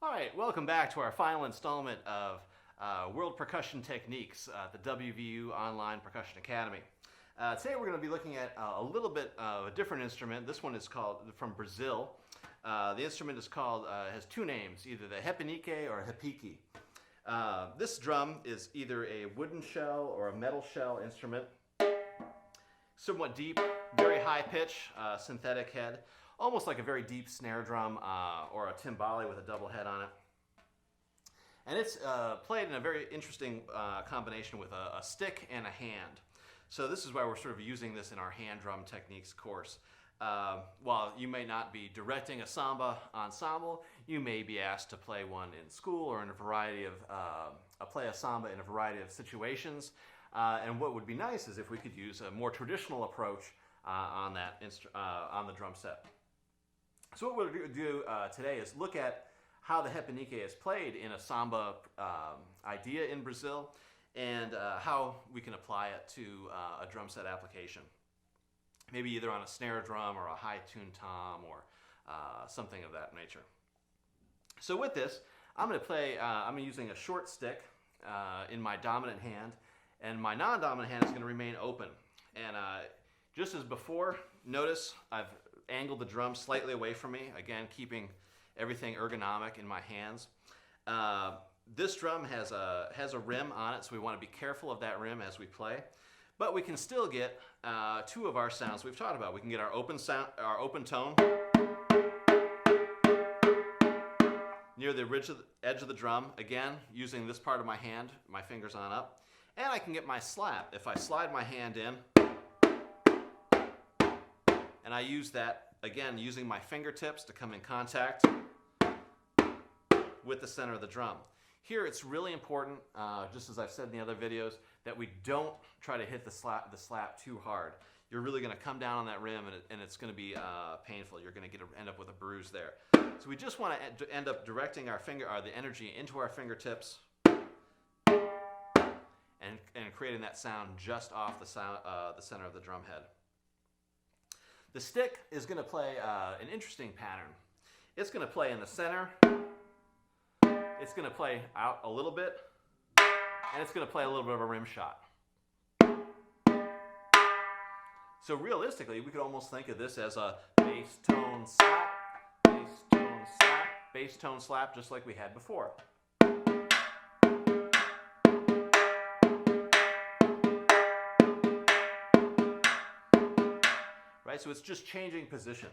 All right, welcome back to our final installment of World Percussion Techniques, the WVU Online Percussion Academy. Today we're going to be looking at a little bit of a different instrument. This one is called, from Brazil. The instrument is called, has two names, either the repenique or repique. This drum is either a wooden shell or a metal shell instrument. Somewhat deep, very high pitch, synthetic head. Almost like a very deep snare drum or a timbale with a double head on it. And it's played in a very interesting combination with a stick and a hand. So this is why we're sort of using this in our hand drum techniques course. While you may not be directing a samba ensemble, you may be asked to play one in school or in a variety of, play a samba in a variety of situations. And what would be nice is if we could use a more traditional approach on the drum set. So what we'll do today is look at how the repenique is played in a samba idea in Brazil, and how we can apply it to a drum set application. Maybe either on a snare drum or a high tuned tom or something of that nature. So with this, I'm going to play, I'm using a short stick in my dominant hand, and my non-dominant hand is going to remain open. And just as before, notice I've angled the drum slightly away from me, again keeping everything ergonomic in my hands. This drum has a rim on it, so we want to be careful of that rim as we play. But we can still get two of our sounds we've talked about. We can get our open sound, our open tone near the edge of the drum, again using this part of my hand, my fingers on up. And I can get my slap. If I slide my hand in, and I use that, again, using my fingertips to come in contact with the center of the drum. Here it's really important, just as I've said in the other videos, that we don't try to hit the slap too hard. You're really going to come down on that rim and it's going to be painful. You're going to end up with a bruise there. So we just want to end up directing the energy into our fingertips and creating that sound just off the center of the drum head. The stick is going to play an interesting pattern. It's going to play in the center, it's going to play out a little bit, and it's going to play a little bit of a rim shot. So realistically, we could almost think of this as a bass tone slap, bass tone slap, bass tone slap, just like we had before. Right, so it's just changing position.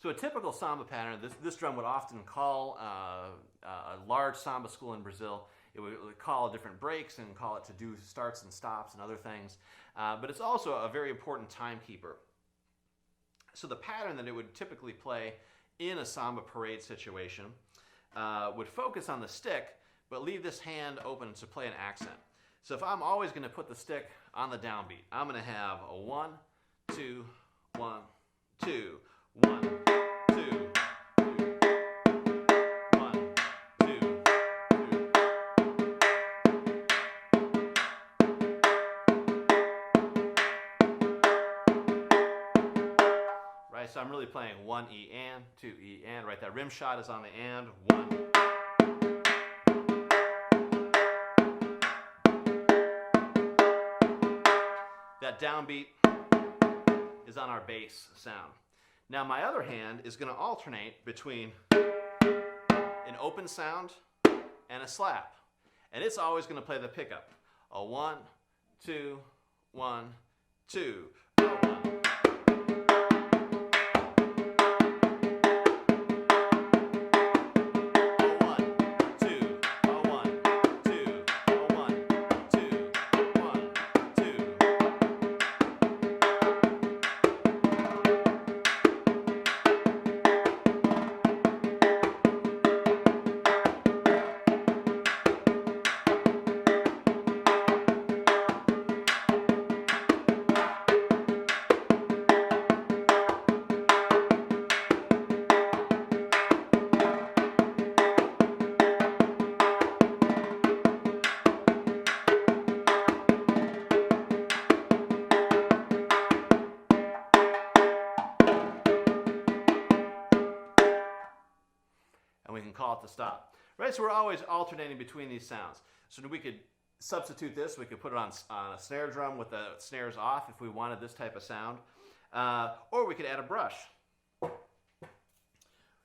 So a typical samba pattern, this drum would often call a large samba school in Brazil. It would call different breaks and call it to do starts and stops and other things. But it's also a very important timekeeper. So the pattern that it would typically play in a samba parade situation would focus on the stick, but leave this hand open to play an accent. So if I'm always going to put the stick on the downbeat, I'm going to have a 1, 2, 1, 2, 1, 2, 2, 1, 2, 2. Right, so I'm really playing 1 E and, 2 E and, right, that rim shot is on the and, 1. That downbeat is on our bass sound. Now my other hand is going to alternate between an open sound and a slap. And it's always going to play the pickup. A 1, 2, 1, 2. A 1. we can call it to stop. Right, so we're always alternating between these sounds. So we could substitute this. We could put it on a snare drum with the snares off if we wanted this type of sound. Or we could add a brush.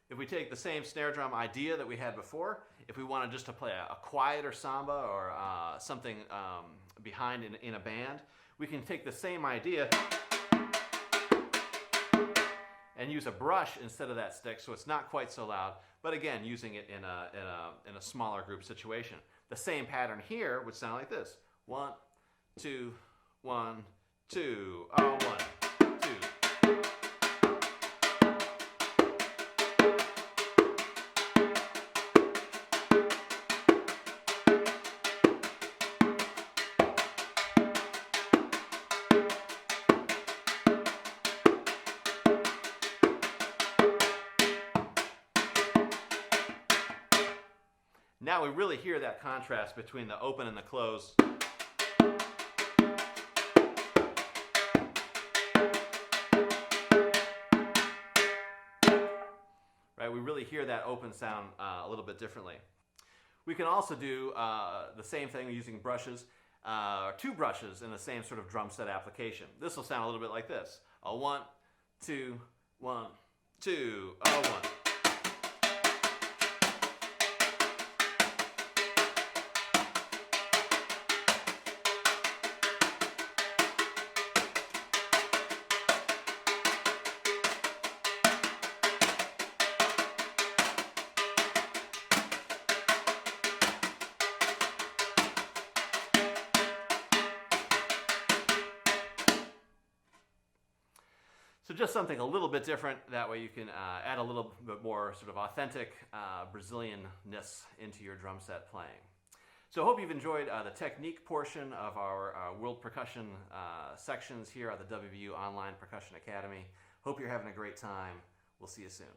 If we take the same snare drum idea that we had before, if we wanted just to play a quieter samba or something behind in a band, we can take the same idea and use a brush instead of that stick, so it's not quite so loud, but again, using it in a smaller group situation. The same pattern here would sound like this. 1, 2, 1, 2, 1, 2. Now we really hear that contrast between the open and the close. Right, we really hear that open sound a little bit differently. We can also do the same thing using brushes, two brushes in the same sort of drum set application. This will sound a little bit like this. 1, 2, 1, 2, 1. So just something a little bit different. That way you can add a little bit more sort of authentic Brazilian-ness into your drum set playing. So I hope you've enjoyed the technique portion of our World Percussion sections here at the WVU Online Percussion Academy. Hope you're having a great time. We'll see you soon.